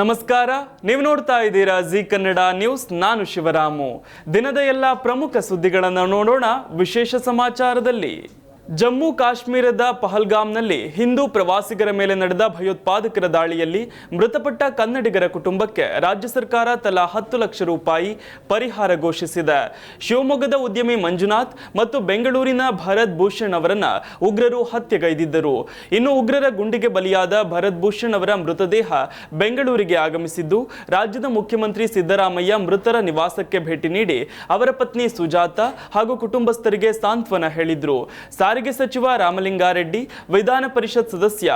ನಮಸ್ಕಾರ, ನೀವು ನೋಡ್ತಾ ಇದ್ದೀರಾ ಜಿ ಕನ್ನಡ ನ್ಯೂಸ್. ನಾನು ಶಿವರಾಮು. ದಿನದ ಎಲ್ಲ ಪ್ರಮುಖ ಸುದ್ದಿಗಳನ್ನು ನೋಡೋಣ ವಿಶೇಷ ಸಮಾಚಾರದಲ್ಲಿ. ಜಮ್ಮು ಕಾಶ್ಮೀರದ ಪಹಲ್ಗಾಮ್ನಲ್ಲಿ ಹಿಂದೂ ಪ್ರವಾಸಿಗರ ಮೇಲೆ ನಡೆದ ಭಯೋತ್ಪಾದಕರ ದಾಳಿಯಲ್ಲಿ ಮೃತಪಟ್ಟ ಕನ್ನಡಿಗರ ಕುಟುಂಬಕ್ಕೆ ರಾಜ್ಯ ಸರ್ಕಾರ ತಲಾ 10 ಲಕ್ಷ ರೂಪಾಯಿ ಪರಿಹಾರ ಘೋಷಿಸಿದೆ. ಶಿವಮೊಗ್ಗದ ಉದ್ಯಮಿ ಮಂಜುನಾಥ್ ಮತ್ತು ಬೆಂಗಳೂರಿನ ಭರತ್ ಭೂಷಣ್ ಅವರನ್ನ ಉಗ್ರರು ಹತ್ಯೆಗೈದಿದ್ದರು. ಇನ್ನು ಉಗ್ರರ ಗುಂಡಿಗೆ ಬಲಿಯಾದ ಭರತ್ ಭೂಷಣ್ ಅವರ ಮೃತದೇಹ ಬೆಂಗಳೂರಿಗೆ ಆಗಮಿಸಿದ್ದು, ರಾಜ್ಯದ ಮುಖ್ಯಮಂತ್ರಿ ಸಿದ್ದರಾಮಯ್ಯ ಮೃತರ ನಿವಾಸಕ್ಕೆ ಭೇಟಿ ನೀಡಿ ಅವರ ಪತ್ನಿ ಸುಜಾತ ಹಾಗೂ ಕುಟುಂಬಸ್ಥರಿಗೆ ಸಾಂತ್ವನ ಹೇಳಿದ್ರು. ಸಾರಿಗೆ ಸಚಿವ ರಾಮಲಿಂಗಾರೆಡ್ಡಿ, ವಿಧಾನ ಪರಿಷತ್ ಸದಸ್ಯ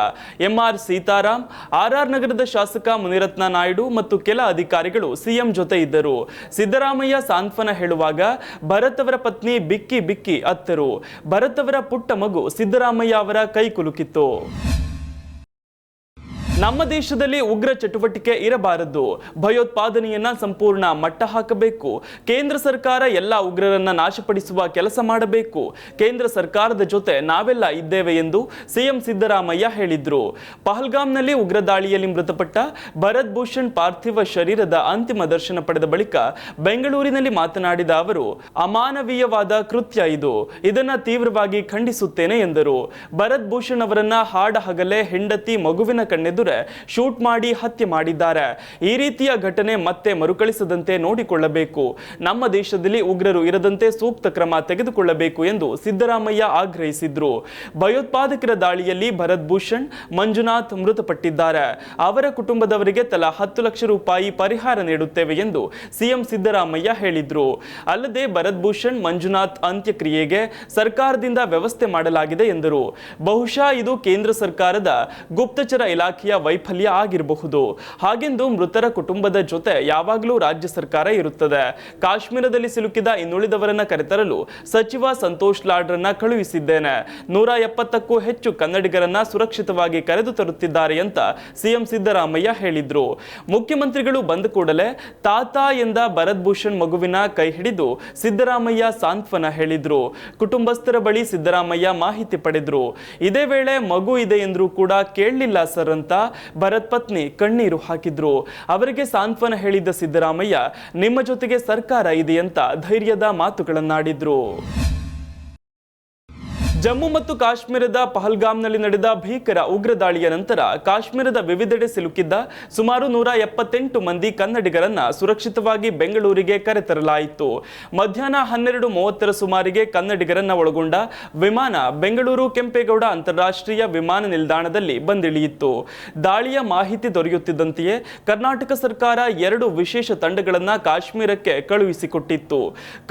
ಎಂಆರ್ ಸೀತಾರಾಮ್, ಆರ್ಆರ್ ನಗರದ ಶಾಸಕ ಮುನಿರತ್ನ ನಾಯ್ಡು ಮತ್ತು ಕೆಲ ಅಧಿಕಾರಿಗಳು ಸಿಎಂ ಜೊತೆ ಇದ್ದರು. ಸಿದ್ದರಾಮಯ್ಯ ಸಾಂತ್ವನ ಹೇಳುವಾಗ ಭರತ್ ಅವರ ಪತ್ನಿ ಬಿಕ್ಕಿ ಬಿಕ್ಕಿ ಅತ್ತರು. ಭರತ್ ಅವರ ಪುಟ್ಟ ಮಗು ಸಿದ್ದರಾಮಯ್ಯ ಅವರ ಕೈ ಕುಲುಕಿತ್ತು. ನಮ್ಮ ದೇಶದಲ್ಲಿ ಉಗ್ರ ಚಟುವಟಿಕೆ ಇರಬಾರದು, ಭಯೋತ್ಪಾದನೆಯನ್ನ ಸಂಪೂರ್ಣ ಮಟ್ಟ ಹಾಕಬೇಕು. ಕೇಂದ್ರ ಸರ್ಕಾರ ಎಲ್ಲ ಉಗ್ರರನ್ನ ನಾಶಪಡಿಸುವ ಕೆಲಸ ಮಾಡಬೇಕು. ಕೇಂದ್ರ ಸರ್ಕಾರದ ಜೊತೆ ನಾವೆಲ್ಲ ಇದ್ದೇವೆ ಎಂದು ಸಿಎಂ ಸಿದ್ದರಾಮಯ್ಯ ಹೇಳಿದ್ರು. ಪಹಲ್ಗಾಮ್ನಲ್ಲಿ ಉಗ್ರ ದಾಳಿಯಲ್ಲಿ ಮೃತಪಟ್ಟ ಭರತ್ ಭೂಷಣ್ ಪಾರ್ಥಿವ ಶರೀರದ ಅಂತಿಮ ದರ್ಶನ ಪಡೆದ ಬಳಿಕ ಬೆಂಗಳೂರಿನಲ್ಲಿ ಮಾತನಾಡಿದ ಅವರು, ಅಮಾನವೀಯವಾದ ಕೃತ್ಯ ಇದು, ಇದನ್ನ ತೀವ್ರವಾಗಿ ಖಂಡಿಸುತ್ತೇನೆ ಎಂದರು. ಭರತ್ ಭೂಷಣ್ ಅವರನ್ನ ಹಾಡ ಹಗಲೇ ಹೆಂಡತಿ ಮಗುವಿನ ಕಣ್ಣೆದುರು ಶೂಟ್ ಮಾಡಿ ಹತ್ಯೆ ಮಾಡಿದ್ದಾರೆ. ಈ ರೀತಿಯ ಘಟನೆ ಮತ್ತೆ ಮರುಕಳಿಸದಂತೆ ನೋಡಿಕೊಳ್ಳಬೇಕು. ನಮ್ಮ ದೇಶದಲ್ಲಿ ಉಗ್ರರು ಇರದಂತೆ ಸೂಕ್ತ ಕ್ರಮ ತೆಗೆದುಕೊಳ್ಳಬೇಕು ಎಂದು ಸಿದ್ದರಾಮಯ್ಯ ಆಗ್ರಹಿಸಿದ್ರು. ಭಯೋತ್ಪಾದಕರ ದಾಳಿಯಲ್ಲಿ ಭರತ್ ಭೂಷಣ್, ಮಂಜುನಾಥ್ ಮೃತಪಟ್ಟಿದ್ದಾರೆ. ಅವರ ಕುಟುಂಬದವರಿಗೆ ತಲಾ 10 ಲಕ್ಷ ರೂಪಾಯಿ ಪರಿಹಾರ ನೀಡುತ್ತೇವೆ ಎಂದು ಸಿಎಂ ಸಿದ್ದರಾಮಯ್ಯ ಹೇಳಿದ್ರು. ಅಲ್ಲದೆ ಭರತ್ ಭೂಷಣ್, ಮಂಜುನಾಥ್ ಅಂತ್ಯಕ್ರಿಯೆಗೆ ಸರ್ಕಾರದಿಂದ ವ್ಯವಸ್ಥೆ ಮಾಡಲಾಗಿದೆ ಎಂದರು. ಬಹುಶಃ ಇದು ಕೇಂದ್ರ ಸರ್ಕಾರದ ಗುಪ್ತಚರ ಇಲಾಖೆಯ ವೈಫಲ್ಯ ಆಗಿರಬಹುದು. ಹಾಗೆಂದು ಮೃತರ ಕುಟುಂಬದ ಜೊತೆ ಯಾವಾಗಲೂ ರಾಜ್ಯ ಸರ್ಕಾರ ಇರುತ್ತದೆ. ಕಾಶ್ಮೀರದಲ್ಲಿ ಸಿಲುಕಿದ ಇನ್ನುಳಿದವರನ್ನ ಕರೆತರಲು ಸಚಿವ ಸಂತೋಷ್ ಲಾಡ್ರನ್ನ ಕಳುಹಿಸಿದ್ದೇನೆ. 170ಕ್ಕೂ ಹೆಚ್ಚು ಕನ್ನಡಿಗರನ್ನ ಸುರಕ್ಷಿತವಾಗಿ ಕರೆದು ತರುತ್ತಿದ್ದಾರೆ ಅಂತ ಸಿಎಂ ಸಿದ್ದರಾಮಯ್ಯ ಹೇಳಿದ್ರು. ಮುಖ್ಯಮಂತ್ರಿಗಳು ಬಂದ ಕೂಡಲೇ ತಾತ ಎಂದ ಭರತ್ ಭೂಷಣ್ ಮಗುವಿನ ಕೈ ಹಿಡಿದು ಸಿದ್ದರಾಮಯ್ಯ ಸಾಂತ್ವನ ಹೇಳಿದ್ರು. ಕುಟುಂಬಸ್ಥರ ಬಳಿ ಸಿದ್ದರಾಮಯ್ಯ ಮಾಹಿತಿ ಪಡೆದ್ರು. ಇದೇ ವೇಳೆ ಮಗು ಇದೆ ಎಂದ್ರೂ ಕೂಡ ಕೇಳಲಿಲ್ಲ ಸರ್ ಅಂತ ಭರತ್ ಪತ್ನಿ ಕಣ್ಣೀರು ಹಾಕಿದ್ರು. ಅವರಿಗೆ ಸಾಂತ್ವನ ಹೇಳಿದ್ದ ಸಿದ್ದರಾಮಯ್ಯ, ನಿಮ್ಮ ಜೊತೆಗೆ ಸರ್ಕಾರ ಇದೆ ಅಂತ ಧೈರ್ಯದ ಮಾತುಗಳನ್ನಾಡಿದ್ರು. ಜಮ್ಮು ಮತ್ತು ಕಾಶ್ಮೀರದ ಪಹಲ್ಗಾಮ್ನಲ್ಲಿ ನಡೆದ ಭೀಕರ ಉಗ್ರ ದಾಳಿಯ ನಂತರ ಕಾಶ್ಮೀರದ ವಿವಿಧೆಡೆ ಸಿಲುಕಿದ್ದ ಸುಮಾರು 178 ಮಂದಿ ಕನ್ನಡಿಗರನ್ನ ಸುರಕ್ಷಿತವಾಗಿ ಬೆಂಗಳೂರಿಗೆ ಕರೆತರಲಾಯಿತು. ಮಧ್ಯಾಹ್ನ 12:30 ಸುಮಾರಿಗೆ ಕನ್ನಡಿಗರನ್ನ ಒಳಗೊಂಡ ವಿಮಾನ ಬೆಂಗಳೂರು ಕೆಂಪೇಗೌಡ ಅಂತಾರಾಷ್ಟ್ರೀಯ ವಿಮಾನ ನಿಲ್ದಾಣದಲ್ಲಿ ಬಂದಿಳಿಯಿತು. ದಾಳಿಯ ಮಾಹಿತಿ ದೊರೆಯುತ್ತಿದ್ದಂತೆಯೇ ಕರ್ನಾಟಕ ಸರ್ಕಾರ 2 ವಿಶೇಷ ತಂಡಗಳನ್ನ ಕಾಶ್ಮೀರಕ್ಕೆ ಕಳುಹಿಸಿಕೊಟ್ಟಿತ್ತು.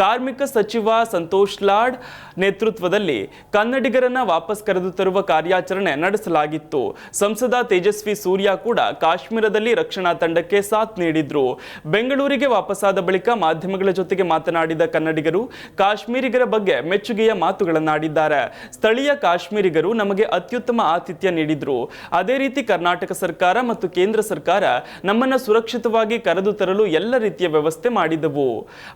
ಕಾರ್ಮಿಕ ಸಚಿವ ಸಂತೋಷ್ ಲಾಡ್ ನೇತೃತ್ವದಲ್ಲಿ ಕನ್ನಡಿಗರನ್ನ ವಾಪಸ್ ಕರೆದು ತರುವ ಕಾರ್ಯಾಚರಣೆ ನಡೆಸಲಾಗಿತ್ತು. ಸಂಸದ ತೇಜಸ್ವಿ ಸೂರ್ಯ ಕೂಡ ಕಾಶ್ಮೀರದಲ್ಲಿ ರಕ್ಷಣಾ ತಂಡಕ್ಕೆ ಸಾಥ್ ನೀಡಿದ್ರು. ಬೆಂಗಳೂರಿಗೆ ವಾಪಸ್ಸಾದ ಬಳಿಕ ಮಾಧ್ಯಮಗಳ ಜೊತೆಗೆ ಮಾತನಾಡಿದ ಕನ್ನಡಿಗರು ಕಾಶ್ಮೀರಿಗರ ಬಗ್ಗೆ ಮೆಚ್ಚುಗೆಯ ಮಾತುಗಳನ್ನಾಡಿದ್ದಾರೆ. ಸ್ಥಳೀಯ ಕಾಶ್ಮೀರಿಗರು ನಮಗೆ ಅತ್ಯುತ್ತಮ ಆತಿಥ್ಯ ನೀಡಿದ್ರು. ಅದೇ ರೀತಿ ಕರ್ನಾಟಕ ಸರ್ಕಾರ ಮತ್ತು ಕೇಂದ್ರ ಸರ್ಕಾರ ನಮ್ಮನ್ನ ಸುರಕ್ಷಿತವಾಗಿ ಕರೆದು ತರಲು ಎಲ್ಲ ರೀತಿಯ ವ್ಯವಸ್ಥೆ ಮಾಡಿದವು.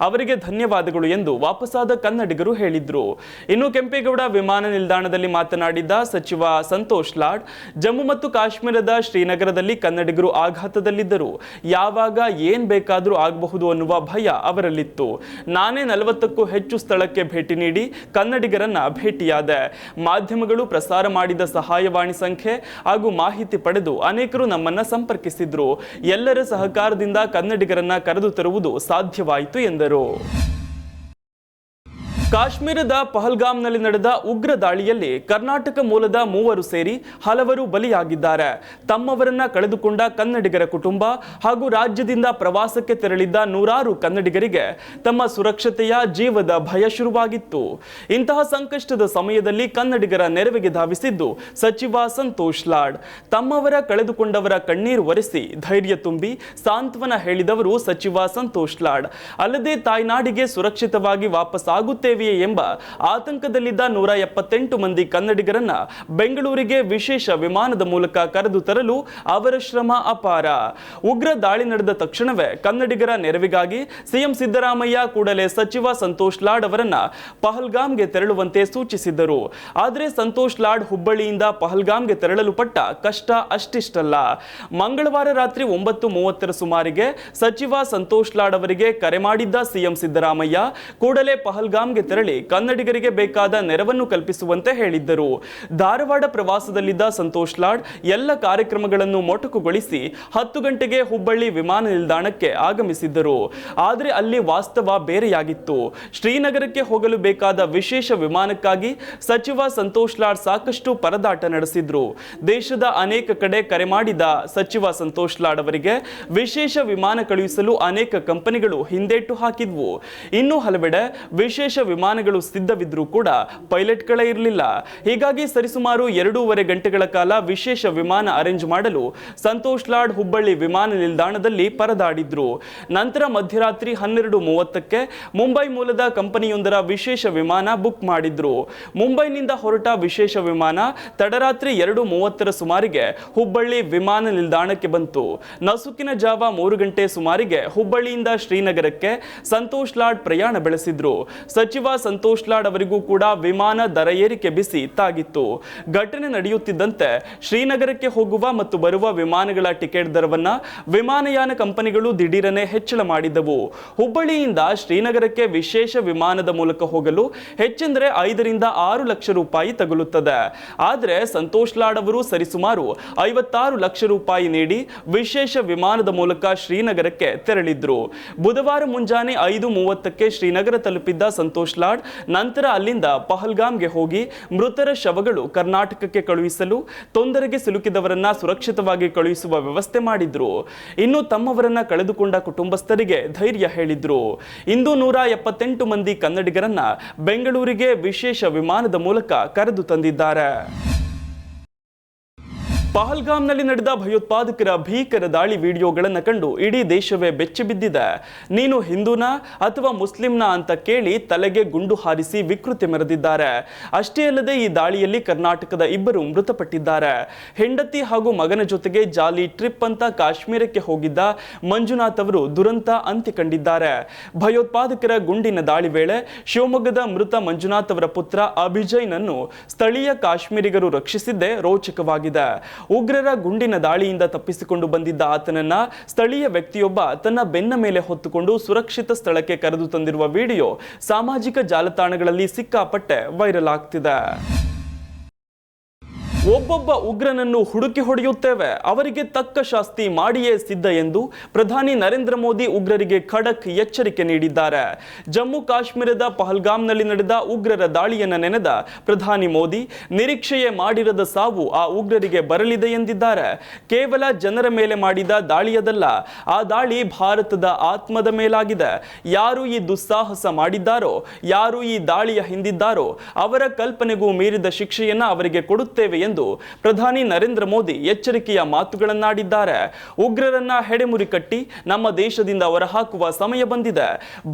ಅವರಿಗೆ ಧನ್ಯವಾದಗಳು ಎಂದು ವಾಪಸ್ಸಾದ ಕನ್ನಡಿಗರು ಹೇಳಿದ್ರು. ಇನ್ನು ಕೆಂಪೇಗೌಡ ವಿಮಾನ ನಿಲ್ದಾಣದಲ್ಲಿ ಮಾತನಾಡಿದ ಸಚಿವ ಸಂತೋಷ್ ಲಾಡ್, ಜಮ್ಮು ಮತ್ತು ಕಾಶ್ಮೀರದ ಶ್ರೀನಗರದಲ್ಲಿ ಕನ್ನಡಿಗರು ಆಘಾತದಲ್ಲಿದ್ದರು. ಯಾವಾಗ ಏನ್ ಬೇಕಾದರೂ ಆಗಬಹುದು ಅನ್ನುವ ಭಯ ಅವರಲ್ಲಿತ್ತು. ನಾನೇ 40ಕ್ಕೂ ಹೆಚ್ಚು ಸ್ಥಳಕ್ಕೆ ಭೇಟಿ ನೀಡಿ ಕನ್ನಡಿಗರನ್ನ ಭೇಟಿಯಾದೆ. ಮಾಧ್ಯಮಗಳು ಪ್ರಸಾರ ಮಾಡಿದ ಸಹಾಯವಾಣಿ ಸಂಖ್ಯೆ ಹಾಗೂ ಮಾಹಿತಿ ಪಡೆದು ಅನೇಕರು ನಮ್ಮನ್ನ ಸಂಪರ್ಕಿಸಿದ್ರು. ಎಲ್ಲರ ಸಹಕಾರದಿಂದ ಕನ್ನಡಿಗರನ್ನ ಕರೆದು ತರುವುದು ಸಾಧ್ಯವಾಯಿತು ಎಂದರು. ಕಾಶ್ಮೀರದ ಪಹಲ್ಗಾಮ್ನಲ್ಲಿ ನಡೆದ ಉಗ್ರ ದಾಳಿಯಲ್ಲಿ ಕರ್ನಾಟಕ ಮೂಲದ 3 ಸೇರಿ ಹಲವರು ಬಲಿಯಾಗಿದ್ದಾರೆ. ತಮ್ಮವರನ್ನ ಕಳೆದುಕೊಂಡ ಕನ್ನಡಿಗರ ಕುಟುಂಬ ಹಾಗೂ ರಾಜ್ಯದಿಂದ ಪ್ರವಾಸಕ್ಕೆ ತೆರಳಿದ್ದ ನೂರಾರು ಕನ್ನಡಿಗರಿಗೆ ತಮ್ಮ ಸುರಕ್ಷತೆಯ ಜೀವದ ಭಯ ಶುರುವಾಗಿತ್ತು. ಇಂತಹ ಸಂಕಷ್ಟದ ಸಮಯದಲ್ಲಿ ಕನ್ನಡಿಗರ ನೆರವಿಗೆ ಧಾವಿಸಿದ್ದು ಸಚಿವ ಸಂತೋಷ್ ಲಾಡ್. ತಮ್ಮವರ ಕಳೆದುಕೊಂಡವರ ಕಣ್ಣೀರು ಒರೆಸಿ ಧೈರ್ಯ ತುಂಬಿ ಸಾಂತ್ವನ ಹೇಳಿದವರು ಸಚಿವ ಸಂತೋಷ್ ಲಾಡ್. ಅಲ್ಲದೆ ತಾಯ್ನಾಡಿಗೆ ಸುರಕ್ಷಿತವಾಗಿ ವಾಪಸ್ ಆಗುತ್ತೇವೆ ಬೀಳುತ್ತೇವೆಯೇ ಎಂಬ ಆತಂಕದಲ್ಲಿದ್ದ 178 ಮಂದಿ ಕನ್ನಡಿಗರನ್ನ ಬೆಂಗಳೂರಿಗೆ ವಿಶೇಷ ವಿಮಾನದ ಮೂಲಕ ಕರೆದು ತರಲು ಅವರ ಶ್ರಮ ಅಪಾರ. ಉಗ್ರ ದಾಳಿ ನಡೆದ ತಕ್ಷಣವೇ ಕನ್ನಡಿಗರ ನೆರವಿಗಾಗಿ ಸಿಎಂ ಸಿದ್ದರಾಮಯ್ಯ ಕೂಡಲೇ ಸಚಿವ ಸಂತೋಷ್ ಲಾಡ್ ಅವರನ್ನ ಪಹಲ್ಗಾಮ್ಗೆ ತೆರಳುವಂತೆ ಸೂಚಿಸಿದ್ದರು. ಆದರೆ ಸಂತೋಷ್ ಲಾಡ್ ಹುಬ್ಬಳ್ಳಿಯಿಂದ ಪಹಲ್ಗಾಮ್ಗೆ ತೆರಳಲು ಪಟ್ಟ ಕಷ್ಟ ಅಷ್ಟಿಷ್ಟಲ್ಲ. ಮಂಗಳವಾರ ರಾತ್ರಿ 9:30 ಸುಮಾರಿಗೆ ಸಚಿವ ಸಂತೋಷ್ ಲಾಡ್ ಅವರಿಗೆ ಕರೆ ಮಾಡಿದ್ದ ಸಿಎಂ ಸಿದ್ದರಾಮಯ್ಯ ಕೂಡಲೇ ಪಹಲ್ಗಾಮ್ಗೆ ತೆರಳಿ ಕನ್ನಡಿಗರಿಗೆ ಬೇಕಾದ ನೆರವನ್ನು ಕಲ್ಪಿಸುವಂತೆ ಹೇಳಿದ್ದರು. ಧಾರವಾಡ ಪ್ರವಾಸದಲ್ಲಿದ್ದ ಸಂತೋಷ್ ಲಾಡ್ ಎಲ್ಲ ಕಾರ್ಯಕ್ರಮಗಳನ್ನು ಮೊಟಕುಗೊಳಿಸಿ 10 ಗಂಟೆಗೆ ಹುಬ್ಬಳ್ಳಿ ವಿಮಾನ ನಿಲ್ದಾಣಕ್ಕೆ ಆಗಮಿಸಿದ್ದರು. ಆದರೆ ಅಲ್ಲಿ ವಾಸ್ತವ ಬೇರೆಯಾಗಿತ್ತು. ಶ್ರೀನಗರಕ್ಕೆ ಹೋಗಲು ಬೇಕಾದ ವಿಶೇಷ ವಿಮಾನಕ್ಕಾಗಿ ಸಚಿವ ಸಂತೋಷ್ ಲಾಡ್ ಸಾಕಷ್ಟು ಪರದಾಟ ನಡೆಸಿದ್ರು. ದೇಶದ ಅನೇಕ ಕಡೆ ಕರೆ ಮಾಡಿದ ಸಚಿವ ಸಂತೋಷ್ ಲಾಡ್ ಅವರಿಗೆ ವಿಶೇಷ ವಿಮಾನ ಕಳುಹಿಸಲು ಅನೇಕ ಕಂಪನಿಗಳು ಹಿಂದೇಟು ಹಾಕಿದ್ವು. ಇನ್ನು ಹಲವೆಡೆ ವಿಶೇಷ ವಿಮಾನಗಳು ಸಿದ್ಧವಿದ್ರೂ ಕೂಡ ಪೈಲಟ್ಗಳೇ ಇರಲಿಲ್ಲ. ಹೀಗಾಗಿ ಸರಿಸುಮಾರು 2.5 ಗಂಟೆಗಳ ಕಾಲ ವಿಶೇಷ ವಿಮಾನ ಅರೇಂಜ್ ಮಾಡಲು ಸಂತೋಷ್ ಲಾಡ್ ಹುಬ್ಬಳ್ಳಿ ವಿಮಾನ ನಿಲ್ದಾಣದಲ್ಲಿ ಪರದಾಡಿದ್ರು. ನಂತರ ಮಧ್ಯರಾತ್ರಿ 12:30ಕ್ಕೆ ಮುಂಬೈ ಮೂಲದ ಕಂಪನಿಯೊಂದರ ವಿಶೇಷ ವಿಮಾನ ಬುಕ್ ಮಾಡಿದ್ರು. ಮುಂಬೈನಿಂದ ಹೊರಟ ವಿಶೇಷ ವಿಮಾನ ತಡರಾತ್ರಿ 2:30 ಸುಮಾರಿಗೆ ಹುಬ್ಬಳ್ಳಿ ವಿಮಾನ ನಿಲ್ದಾಣಕ್ಕೆ ಬಂತು. ನಸುಕಿನ ಜಾವ 3 ಗಂಟೆ ಸುಮಾರಿಗೆ ಹುಬ್ಬಳ್ಳಿಯಿಂದ ಶ್ರೀನಗರಕ್ಕೆ ಸಂತೋಷ್ ಲಾಡ್ ಪ್ರಯಾಣ ಬೆಳೆಸಿದ್ರು. ಸಚಿವ ಸಂತೋಷ್ ಲಾಡ್ ಅವರಿಗೂ ಕೂಡ ವಿಮಾನ ದರ ಏರಿಕೆ ಬಿಸಿ ತಾಗಿತ್ತು. ಘಟನೆ ನಡೆಯುತ್ತಿದ್ದಂತೆ ಶ್ರೀನಗರಕ್ಕೆ ಹೋಗುವ ಮತ್ತು ಬರುವ ವಿಮಾನಗಳ ಟಿಕೆಟ್ ದರವನ್ನ ವಿಮಾನಯಾನ ಕಂಪನಿಗಳು ದಿಢೀರನೆ ಹೆಚ್ಚಳ ಮಾಡಿದವು. ಹುಬ್ಬಳ್ಳಿಯಿಂದ ಶ್ರೀನಗರಕ್ಕೆ ವಿಶೇಷ ವಿಮಾನದ ಮೂಲಕ ಹೋಗಲು ಹೆಚ್ಚೆಂದರೆ 5 ರಿಂದ 6 ಲಕ್ಷ ರೂಪಾಯಿ ತಗುಲುತ್ತದೆ. ಆದರೆ ಸಂತೋಷ್ ಲಾಡ್ ಅವರು ಸರಿಸುಮಾರು 56 ಲಕ್ಷ ರೂಪಾಯಿ ನೀಡಿ ವಿಶೇಷ ವಿಮಾನದ ಮೂಲಕ ಶ್ರೀನಗರಕ್ಕೆ ತೆರಳಿದ್ರು. ಬುಧವಾರ ಮುಂಜಾನೆ 5:30ಕ್ಕೆ ಶ್ರೀನಗರ ತಲುಪಿದ್ದ ಸಂತೋಷ್ ಲಾಡ್ ನಂತರ ಅಲ್ಲಿಂದ ಪಹಲ್ಗಾಮ್ಗೆ ಹೋಗಿ ಮೃತರ ಶವಗಳು ಕರ್ನಾಟಕಕ್ಕೆ ಕಳುಹಿಸಲು ತೊಂದರೆಗೆ ಸಿಲುಕಿದವರನ್ನ ಸುರಕ್ಷಿತವಾಗಿ ಕಳುಹಿಸುವ ವ್ಯವಸ್ಥೆ ಮಾಡಿದ್ರು. ಇನ್ನು ತಮ್ಮವರನ್ನ ಕಳೆದುಕೊಂಡ ಕುಟುಂಬಸ್ಥರಿಗೆ ಧೈರ್ಯ ಹೇಳಿದ್ರು. ಇಂದು 178 ಮಂದಿ ಕನ್ನಡಿಗರನ್ನ ಬೆಂಗಳೂರಿಗೆ ವಿಶೇಷ ವಿಮಾನದ ಮೂಲಕ ಕರೆದು ತಂದಿದ್ದಾರೆ. ಪಹಲ್ಗಾಮ್ನಲ್ಲಿ ನಡೆದ ಭಯೋತ್ಪಾದಕರ ಭೀಕರ ದಾಳಿ ವಿಡಿಯೋಗಳನ್ನು ಕಂಡು ಇಡೀ ದೇಶವೇ ಬೆಚ್ಚಿ ಬಿದ್ದಿದೆ. ನೀನು ಹಿಂದೂನಾ ಅಥವಾ ಮುಸ್ಲಿಂನಾ ಅಂತ ಕೇಳಿ ತಲೆಗೆ ಗುಂಡು ಹಾರಿಸಿ ವಿಕೃತಿ ಮೆರೆದಿದ್ದಾರೆ. ಅಷ್ಟೇ ಅಲ್ಲದೆ ಈ ದಾಳಿಯಲ್ಲಿ ಕರ್ನಾಟಕದ 2 ಮೃತಪಟ್ಟಿದ್ದಾರೆ. ಹೆಂಡತಿ ಹಾಗೂ ಮಗನ ಜೊತೆಗೆ ಜಾಲಿ ಟ್ರಿಪ್ ಅಂತ ಕಾಶ್ಮೀರಕ್ಕೆ ಹೋಗಿದ್ದ ಮಂಜುನಾಥ್ ಅವರು ದುರಂತ ಅಂತ್ಯ ಕಂಡಿದ್ದಾರೆ. ಭಯೋತ್ಪಾದಕರ ಗುಂಡಿನ ದಾಳಿ ವೇಳೆ ಶಿವಮೊಗ್ಗದ ಮೃತ ಮಂಜುನಾಥ್ ಅವರ ಪುತ್ರ ಅಭಿಜಯ್ನನ್ನು ಸ್ಥಳೀಯ ಕಾಶ್ಮೀರಿಗರು ರಕ್ಷಿಸಿದ್ದೇ ರೋಚಕವಾಗಿದೆ. ಉಗ್ರರ ಗುಂಡಿನ ದಾಳಿಯಿಂದ ತಪ್ಪಿಸಿಕೊಂಡು ಬಂದಿದ್ದ ಆತನನ್ನ ಸ್ಥಳೀಯ ವ್ಯಕ್ತಿಯೊಬ್ಬ ತನ್ನ ಬೆನ್ನ ಮೇಲೆ ಹೊತ್ತುಕೊಂಡು ಸುರಕ್ಷಿತ ಸ್ಥಳಕ್ಕೆ ಕರೆದು ತಂದಿರುವ ವಿಡಿಯೋ ಸಾಮಾಜಿಕ ಜಾಲತಾಣಗಳಲ್ಲಿ ಸಿಕ್ಕಾಪಟ್ಟೆ ವೈರಲ್ ಆಗ್ತಿದೆ. ಒಬ್ಬೊಬ್ಬ ಉಗ್ರನನ್ನು ಹುಡುಕಿ ಹೊಡೆಯುತ್ತೇವೆ, ಅವರಿಗೆ ತಕ್ಕ ಶಾಸ್ತಿ ಮಾಡಿಯೇ ಸಿದ್ಧ ಎಂದು ಪ್ರಧಾನಿ ನರೇಂದ್ರ ಮೋದಿ ಉಗ್ರರಿಗೆ ಖಡಕ್ ಎಚ್ಚರಿಕೆ ನೀಡಿದ್ದಾರೆ. ಜಮ್ಮು ಕಾಶ್ಮೀರದ ಪಹಲ್ಗಾಮ್ನಲ್ಲಿ ನಡೆದ ಉಗ್ರರ ದಾಳಿಯನ್ನ ನೆನೆದ ಪ್ರಧಾನಿ ಮೋದಿ ನಿರೀಕ್ಷೆಯೇ ಮಾಡಿರದ ಸಾವು ಆ ಉಗ್ರರಿಗೆ ಬರಲಿದೆ ಎಂದಿದ್ದಾರೆ. ಕೇವಲ ಜನರ ಮೇಲೆ ಮಾಡಿದ ದಾಳಿಯದಲ್ಲ, ಆ ದಾಳಿ ಭಾರತದ ಆತ್ಮದ ಮೇಲಾಗಿದೆ. ಯಾರು ಈ ದುಸ್ಸಾಹಸ ಮಾಡಿದ್ದಾರೋ, ಯಾರು ಈ ದಾಳಿಯ ಹಿಂದಿದ್ದಾರೋ ಅವರ ಕಲ್ಪನೆಗೂ ಮೀರಿದ ಶಿಕ್ಷೆಯನ್ನ ಅವರಿಗೆ ಕೊಡುತ್ತೇವೆ ಎಂದು ಪ್ರಧಾನಿ ನರೇಂದ್ರ ಮೋದಿ ಎಚ್ಚರಿಕೆಯ ಮಾತುಗಳನ್ನಾಡಿದ್ದಾರೆ. ಉಗ್ರರನ್ನ ಹೆಡೆಮುರಿ ಕಟ್ಟಿ ನಮ್ಮ ದೇಶದಿಂದ ಹೊರಹಾಕುವ ಸಮಯ ಬಂದಿದೆ.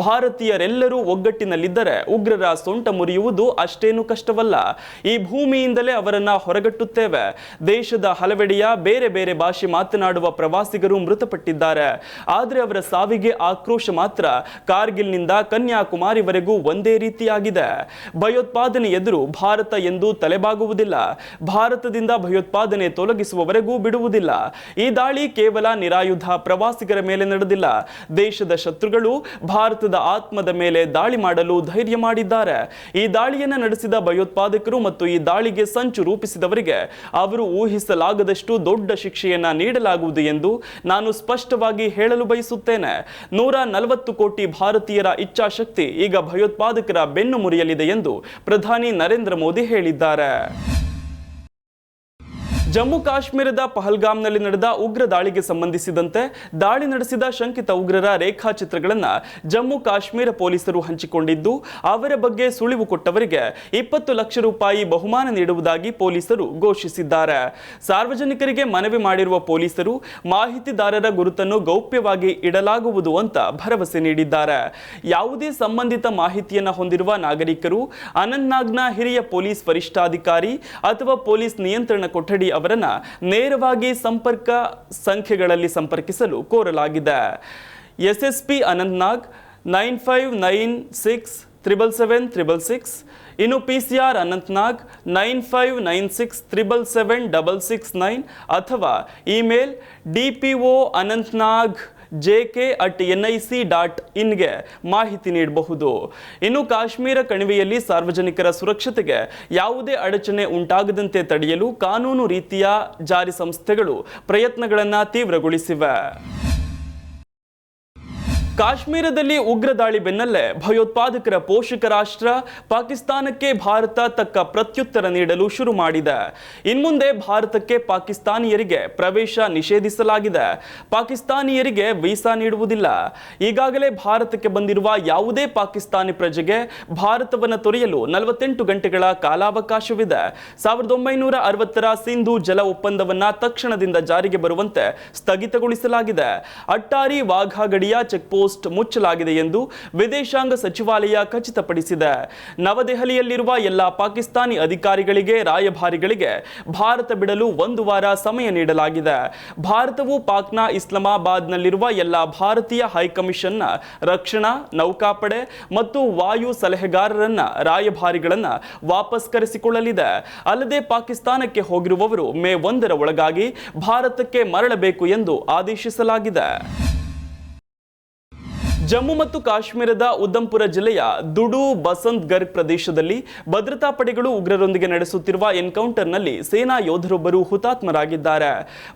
ಭಾರತೀಯರೆಲ್ಲರೂ ಒಗ್ಗಟ್ಟಿನಲ್ಲಿದ್ದರೆ ಉಗ್ರರ ಸೊಂಟ ಮುರಿಯುವುದು ಅಷ್ಟೇನು ಕಷ್ಟವಲ್ಲ. ಈ ಭೂಮಿಯಿಂದಲೇ ಅವರನ್ನ ಹೊರಗಟ್ಟುತ್ತೇವೆ. ದೇಶದ ಹಲವೆಡೆಯ ಬೇರೆ ಬೇರೆ ಭಾಷೆ ಮಾತನಾಡುವ ಪ್ರವಾಸಿಗರು ಮೃತಪಟ್ಟಿದ್ದಾರೆ. ಆದರೆ ಅವರ ಸಾವಿಗೆ ಆಕ್ರೋಶ ಮಾತ್ರ ಕಾರ್ಗಿಲ್ನಿಂದ ಕನ್ಯಾಕುಮಾರಿವರೆಗೂ ಒಂದೇ ರೀತಿಯಾಗಿದೆ. ಭಯೋತ್ಪಾದನೆ ಎದುರು ಭಾರತ ಎಂದು ತಲೆಬಾಗುವುದಿಲ್ಲ. ಭಾರತದಿಂದ ಭಯೋತ್ಪಾದನೆ ತೊಲಗಿಸುವವರೆಗೂ ಬಿಡುವುದಿಲ್ಲ. ಈ ದಾಳಿ ಕೇವಲ ನಿರಾಯುಧ ಪ್ರವಾಸಿಗರ ಮೇಲೆ ನಡೆದಿಲ್ಲ. ದೇಶದ ಶತ್ರುಗಳು ಭಾರತದ ಆತ್ಮದ ಮೇಲೆ ದಾಳಿ ಮಾಡಲು ಧೈರ್ಯ ಮಾಡಿದ್ದಾರೆ. ಈ ದಾಳಿಯನ್ನು ನಡೆಸಿದ ಭಯೋತ್ಪಾದಕರು ಮತ್ತು ಈ ದಾಳಿಗೆ ಸಂಚು ರೂಪಿಸಿದವರಿಗೆ ಅವರು ಊಹಿಸಲಾಗದಷ್ಟು ದೊಡ್ಡ ಶಿಕ್ಷೆಯನ್ನ ನೀಡಲಾಗುವುದು ಎಂದು ನಾನು ಸ್ಪಷ್ಟವಾಗಿ ಹೇಳಲು ಬಯಸುತ್ತೇನೆ. 140 ಕೋಟಿ ಭಾರತೀಯರ ಇಚ್ಛಾಶಕ್ತಿ ಈಗ ಭಯೋತ್ಪಾದಕರ ಬೆನ್ನು ಮುರಿಯಲಿದೆ ಎಂದು ಪ್ರಧಾನಿ ನರೇಂದ್ರ ಮೋದಿ ಹೇಳಿದ್ದಾರೆ. ಜಮ್ಮು ಕಾಶ್ಮೀರದ ಪಹಲ್ಗಾಮ್ನಲ್ಲಿ ನಡೆದ ಉಗ್ರ ದಾಳಿಗೆ ಸಂಬಂಧಿಸಿದಂತೆ ದಾಳಿ ನಡೆಸಿದ ಶಂಕಿತ ಉಗ್ರರ ರೇಖಾಚಿತ್ರಗಳನ್ನು ಜಮ್ಮು ಕಾಶ್ಮೀರ ಪೊಲೀಸರು ಹಂಚಿಕೊಂಡಿದ್ದು, ಅವರ ಬಗ್ಗೆ ಸುಳಿವು ಕೊಟ್ಟವರಿಗೆ 20 ಲಕ್ಷ ರೂಪಾಯಿ ಬಹುಮಾನ ನೀಡುವುದಾಗಿ ಪೊಲೀಸರು ಘೋಷಿಸಿದ್ದಾರೆ. ಸಾರ್ವಜನಿಕರಿಗೆ ಮನವಿ ಮಾಡಿರುವ ಪೊಲೀಸರು ಮಾಹಿತಿದಾರರ ಗುರುತನ್ನು ಗೌಪ್ಯವಾಗಿ ಇಡಲಾಗುವುದು ಅಂತ ಭರವಸೆ ನೀಡಿದ್ದಾರೆ. ಯಾವುದೇ ಸಂಬಂಧಿತ ಮಾಹಿತಿಯನ್ನು ಹೊಂದಿರುವ ನಾಗರಿಕರು ಅನಂತನಾಗ್ನ ಹಿರಿಯ ಪೊಲೀಸ್ ವರಿಷ್ಠಾಧಿಕಾರಿ ಅಥವಾ ಪೊಲೀಸ್ ನಿಯಂತ್ರಣ ಕೊಠಡಿ ಅವರನ್ನು ನೇರವಾಗಿ ಸಂಪರ್ಕ ಸಂಖ್ಯೆಗಳಲ್ಲಿ ಸಂಪರ್ಕಿಸಲು ಕೋರಲಾಗಿದೆ. ಎಸ್ಎಸ್ಪಿ ಅನಂತನಾಗ್ 9596777766, ಇನ್ನು ಪಿಸಿಆರ್ ಅನಂತನಾಗ್ 9596777669 ಅಥವಾ ಇಮೇಲ್ dpo.anantnag@nic.in ಗೆ ಮಾಹಿತಿ ನೀಡಬಹುದು. ಇನ್ನು ಕಾಶ್ಮೀರ ಕಣಿವೆಯಲ್ಲಿ ಸಾರ್ವಜನಿಕರ ಸುರಕ್ಷತೆಗೆ ಯಾವುದೇ ಅಡಚಣೆ ಉಂಟಾಗದಂತೆ ತಡೆಯಲು ಕಾನೂನು ರೀತಿಯ ಜಾರಿ ಸಂಸ್ಥೆಗಳು ಪ್ರಯತ್ನಗಳನ್ನು ತೀವ್ರಗೊಳಿಸಿವೆ. ಕಾಶ್ಮೀರದಲ್ಲಿ ಉಗ್ರ ದಾಳಿ ಬೆನ್ನಲ್ಲೇ ಭಯೋತ್ಪಾದಕರ ಪೋಷಕ ರಾಷ್ಟ್ರ ಪಾಕಿಸ್ತಾನಕ್ಕೆ ಭಾರತ ತಕ್ಕ ಪ್ರತ್ಯುತ್ತರ ನೀಡಲು ಶುರು ಮಾಡಿದೆ. ಇನ್ಮುಂದೆ ಭಾರತಕ್ಕೆ ಪಾಕಿಸ್ತಾನಿಯರಿಗೆ ಪ್ರವೇಶ ನಿಷೇಧಿಸಲಾಗಿದೆ. ಪಾಕಿಸ್ತಾನಿಯರಿಗೆ ವೀಸಾ ನೀಡುವುದಿಲ್ಲ. ಈಗಾಗಲೇ ಭಾರತಕ್ಕೆ ಬಂದಿರುವ ಯಾವುದೇ ಪಾಕಿಸ್ತಾನಿ ಪ್ರಜೆಗೆ ಭಾರತವನ್ನು ತೊರೆಯಲು 48 ಗಂಟೆಗಳ ಕಾಲಾವಕಾಶವಿದೆ. 1960ರ ಸಿಂಧು ಜಲ ಒಪ್ಪಂದವನ್ನು ತಕ್ಷಣದಿಂದ ಜಾರಿಗೆ ಬರುವಂತೆ ಸ್ಥಗಿತಗೊಳಿಸಲಾಗಿದೆ. ಅಟ್ಟಾರಿ ವಾಘಾ ಗಡಿಯ ಚೆಕ್ಪೋಸ್ಟ್ ಮುಚ್ಚಲಾಗಿದೆ ಎಂದು ವಿದೇಶಾಂಗ ಸಚಿವಾಲಯ ಖಚಿತಪಡಿಸಿದೆ. ನವದೆಹಲಿಯಲ್ಲಿರುವ ಎಲ್ಲ ಪಾಕಿಸ್ತಾನಿ ಅಧಿಕಾರಿಗಳಿಗೆ, ರಾಯಭಾರಿಗಳಿಗೆ ಭಾರತ ಬಿಡಲು 1 ವಾರ ಸಮಯ ನೀಡಲಾಗಿದೆ. ಭಾರತವು ಪಾಕ್ನ ಇಸ್ಲಾಮಾಬಾದ್ನಲ್ಲಿರುವ ಎಲ್ಲ ಭಾರತೀಯ ಹೈಕಮಿಷನ್ನ ರಕ್ಷಣಾ, ನೌಕಾಪಡೆ ಮತ್ತು ವಾಯು ಸಲಹೆಗಾರರನ್ನ, ರಾಯಭಾರಿಗಳನ್ನ ವಾಪಸ್ ಕರೆಸಿಕೊಳ್ಳಲಿದೆ. ಅಲ್ಲದೆ ಪಾಕಿಸ್ತಾನಕ್ಕೆ ಹೋಗಿರುವವರು ಮೇ 1ರ ಒಳಗಾಗಿ ಭಾರತಕ್ಕೆ ಮರಳಬೇಕು ಎಂದು ಆದೇಶಿಸಲಾಗಿದೆ. ಜಮ್ಮು ಮತ್ತು ಕಾಶ್ಮೀರದ ಉಧಂಪುರ ಜಿಲ್ಲೆಯ ದುಡು ಬಸಂತ್ಗರ್ ಪ್ರದೇಶದಲ್ಲಿ ಭದ್ರತಾ ಪಡೆಗಳು ಉಗ್ರರೊಂದಿಗೆ ನಡೆಸುತ್ತಿರುವ ಎನ್ಕೌಂಟರ್ನಲ್ಲಿ ಸೇನಾ ಯೋಧರೊಬ್ಬರು ಹುತಾತ್ಮರಾಗಿದ್ದಾರೆ.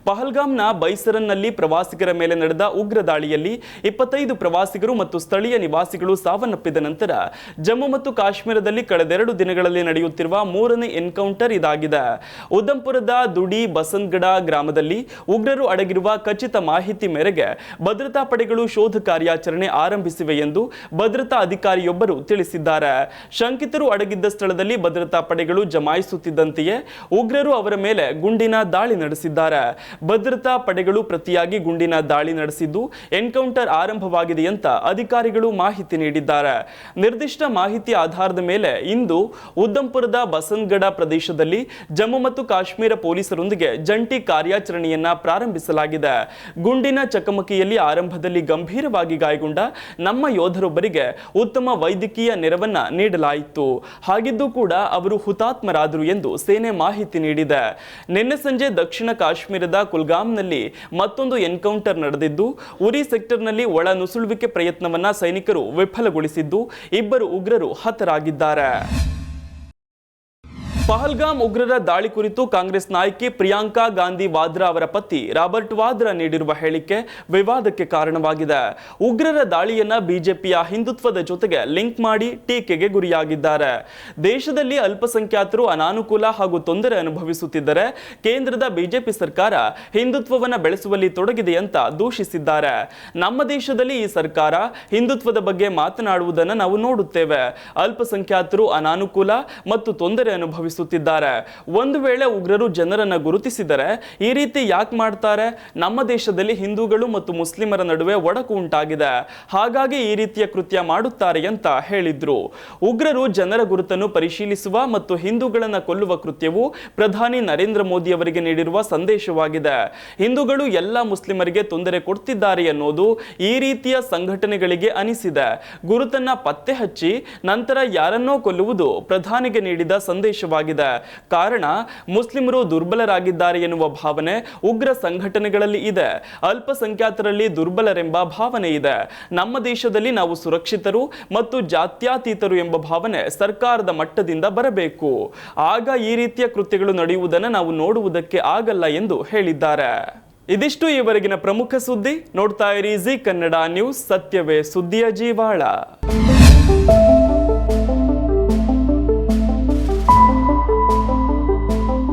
ಪಹಲ್ಗಾಮ್ನ ಬೈಸರನ್ನಲ್ಲಿ ಪ್ರವಾಸಿಗರ ಮೇಲೆ ನಡೆದ ಉಗ್ರ ದಾಳಿಯಲ್ಲಿ 25 ಪ್ರವಾಸಿಗರು ಮತ್ತು ಸ್ಥಳೀಯ ನಿವಾಸಿಗಳು ಸಾವನ್ನಪ್ಪಿದ ನಂತರ ಜಮ್ಮು ಮತ್ತು ಕಾಶ್ಮೀರದಲ್ಲಿ ಕಳೆದ 2 ದಿನಗಳಲ್ಲಿ ನಡೆಯುತ್ತಿರುವ 3ನೇ ಎನ್ಕೌಂಟರ್ ಇದಾಗಿದೆ. ಉಧಂಪುರದ ದುಡಿ ಬಸಂತ್ಗಡ ಗ್ರಾಮದಲ್ಲಿ ಉಗ್ರರು ಅಡಗಿರುವ ಖಚಿತ ಮಾಹಿತಿ ಮೇರೆಗೆ ಭದ್ರತಾ ಪಡೆಗಳು ಶೋಧ ಕಾರ್ಯಾಚರಣೆ ಆರಂಭಿಸಿವೆ ಎಂದು ಭದ್ರತಾ ಅಧಿಕಾರಿಯೊಬ್ಬರು ತಿಳಿಸಿದ್ದಾರೆ. ಶಂಕಿತರು ಅಡಗಿದ್ದ ಸ್ಥಳದಲ್ಲಿ ಭದ್ರತಾ ಪಡೆಗಳು ಜಮಾಯಿಸುತ್ತಿದ್ದಂತೆಯೇ ಉಗ್ರರು ಅವರ ಮೇಲೆ ಗುಂಡಿನ ದಾಳಿ ನಡೆಸಿದ್ದಾರೆ. ಭದ್ರತಾ ಪಡೆಗಳು ಪ್ರತಿಯಾಗಿ ಗುಂಡಿನ ದಾಳಿ ನಡೆಸಿದ್ದು ಎನ್ಕೌಂಟರ್ ಆರಂಭವಾಗಿದೆ ಅಂತ ಅಧಿಕಾರಿಗಳು ಮಾಹಿತಿ ನೀಡಿದ್ದಾರೆ. ನಿರ್ದಿಷ್ಟ ಮಾಹಿತಿ ಆಧಾರದ ಮೇಲೆ ಇಂದು ಉಧಂಪುರದ ಬಸಂತ್ಗಡ ಪ್ರದೇಶದಲ್ಲಿ ಜಮ್ಮು ಮತ್ತು ಕಾಶ್ಮೀರ ಪೊಲೀಸರೊಂದಿಗೆ ಜಂಟಿ ಕಾರ್ಯಾಚರಣೆಯನ್ನ ಪ್ರಾರಂಭಿಸಲಾಗಿದೆ. ಗುಂಡಿನ ಚಕಮಕಿಯಲ್ಲಿ ಆರಂಭದಲ್ಲಿ ಗಂಭೀರವಾಗಿ ಗಾಯಗೊಂಡ ನಮ್ಮ ಯೋಧರೊಬ್ಬರಿಗೆ ಉತ್ತಮ ವೈದ್ಯಕೀಯ ನೆರವನ್ನ ನೀಡಲಾಯಿತು. ಹಾಗಿದ್ದು ಕೂಡ ಅವರು ಹುತಾತ್ಮರಾದರು ಎಂದು ಸೇನೆ ಮಾಹಿತಿ ನೀಡಿದೆ. ನಿನ್ನೆ ಸಂಜೆ ದಕ್ಷಿಣ ಕಾಶ್ಮೀರದ ಕುಲ್ಗಾಮ್ನಲ್ಲಿ ಮತ್ತೊಂದು ಎನ್ಕೌಂಟರ್ ನಡೆದಿದ್ದು, ಉರಿ ಸೆಕ್ಟರ್ನಲ್ಲಿ ಒಳ ನುಸುಳುವಿಕೆ ಪ್ರಯತ್ನವನ್ನ ಸೈನಿಕರು ವಿಫಲಗೊಳಿಸಿದ್ದು 2 ಉಗ್ರರು ಹತರಾಗಿದ್ದಾರೆ. ಪಹಲ್ಗಾಮ್ ಉಗ್ರರ ದಾಳಿ ಕುರಿತು ಕಾಂಗ್ರೆಸ್ ನಾಯಕಿ ಪ್ರಿಯಾಂಕಾ ಗಾಂಧಿ ವಾದ್ರಾ ಅವರ ಪತಿ ರಾಬರ್ಟ್ ವಾದ್ರಾ ನೀಡಿರುವ ಹೇಳಿಕೆ ವಿವಾದಕ್ಕೆ ಕಾರಣವಾಗಿದೆ. ಉಗ್ರರ ದಾಳಿಯನ್ನ ಬಿಜೆಪಿಯ ಹಿಂದುತ್ವದ ಜೊತೆಗೆ ಲಿಂಕ್ ಮಾಡಿ ಟೀಕೆಗೆ ಗುರಿಯಾಗಿದ್ದಾರೆ. ದೇಶದಲ್ಲಿ ಅಲ್ಪಸಂಖ್ಯಾತರು ಅನಾನುಕೂಲ ಹಾಗೂ ತೊಂದರೆ ಅನುಭವಿಸುತ್ತಿದ್ದರೆ ಕೇಂದ್ರದ ಬಿಜೆಪಿ ಸರ್ಕಾರ ಹಿಂದುತ್ವವನ್ನು ಬೆಳೆಸುವಲ್ಲಿ ತೊಡಗಿದೆ ಅಂತ ದೂಷಿಸಿದ್ದಾರೆ. ನಮ್ಮ ದೇಶದಲ್ಲಿ ಈ ಸರ್ಕಾರ ಹಿಂದುತ್ವದ ಬಗ್ಗೆ ಮಾತನಾಡುವುದನ್ನು ನಾವು ನೋಡುತ್ತೇವೆ. ಅಲ್ಪಸಂಖ್ಯಾತರು ಅನಾನುಕೂಲ ಮತ್ತು ತೊಂದರೆ ಅನುಭವಿಸುತ್ತಿದ್ದಾರೆ. ಒಂದು ವೇಳೆ ಉಗ್ರರು ಜನರನ್ನ ಗುರುತಿಸಿದರೆ ಈ ರೀತಿ ಯಾಕೆ ಮಾಡ್ತಾರೆ? ನಮ್ಮ ದೇಶದಲ್ಲಿ ಹಿಂದೂಗಳು ಮತ್ತು ಮುಸ್ಲಿಮರ ನಡುವೆ ಒಡಕು ಉಂಟಾಗಿದೆ, ಹಾಗಾಗಿ ಈ ರೀತಿಯ ಕೃತ್ಯ ಮಾಡುತ್ತಾರೆ ಅಂತ ಹೇಳಿದ್ರು. ಉಗ್ರರು ಜನರ ಗುರುತನ್ನು ಪರಿಶೀಲಿಸುವ ಮತ್ತು ಹಿಂದೂಗಳನ್ನ ಕೊಲ್ಲುವ ಕೃತ್ಯವು ಪ್ರಧಾನಿ ನರೇಂದ್ರ ಮೋದಿ ಅವರಿಗೆ ನೀಡಿರುವ ಸಂದೇಶವಾಗಿದೆ. ಹಿಂದೂಗಳು ಎಲ್ಲ ಮುಸ್ಲಿಮರಿಗೆ ತೊಂದರೆ ಕೊಡ್ತಿದ್ದಾರೆ ಅನ್ನೋದು ಈ ರೀತಿಯ ಸಂಘಟನೆಗಳಿಗೆ ಅನಿಸಿದೆ. ಗುರುತನ್ನ ಪತ್ತೆ ಹಚ್ಚಿ ನಂತರ ಯಾರನ್ನೋ ಕೊಲ್ಲುವುದು ಪ್ರಧಾನಿಗೆ ನೀಡಿದ ಸಂದೇಶವಾಗಿದೆ. ಕಾರಣ ಮುಸ್ಲಿಮರು ದುರ್ಬಲರಾಗಿದ್ದಾರೆ ಎನ್ನುವ ಭಾವನೆ ಉಗ್ರ ಸಂಘಟನೆಗಳಲ್ಲಿ ಇದೆ. ಅಲ್ಪಸಂಖ್ಯಾತರಲ್ಲಿ ದುರ್ಬಲರೆಂಬ ಭಾವನೆ ಇದೆ. ನಮ್ಮ ದೇಶದಲ್ಲಿ ನಾವು ಸುರಕ್ಷಿತರು ಮತ್ತು ಜಾತ್ಯತೀತರು ಎಂಬ ಭಾವನೆ ಸರ್ಕಾರದ ಮಟ್ಟದಿಂದ ಬರಬೇಕು. ಆಗ ಈ ರೀತಿಯ ಕೃತ್ಯಗಳು ನಡೆಯುವುದನ್ನು ನಾವು ನೋಡುವುದಕ್ಕೆ ಆಗಲ್ಲ ಎಂದು ಹೇಳಿದ್ದಾರೆ. ಇದಿಷ್ಟು ಈವರೆಗಿನ ಪ್ರಮುಖ ಸುದ್ದಿ. ನೋಡ್ತಾ ಇರಿ ಜಿ ಕನ್ನಡ ನ್ಯೂಸ್, ಸತ್ಯವೇ ಸುದ್ದಿಯ ಜೀವಾಳ.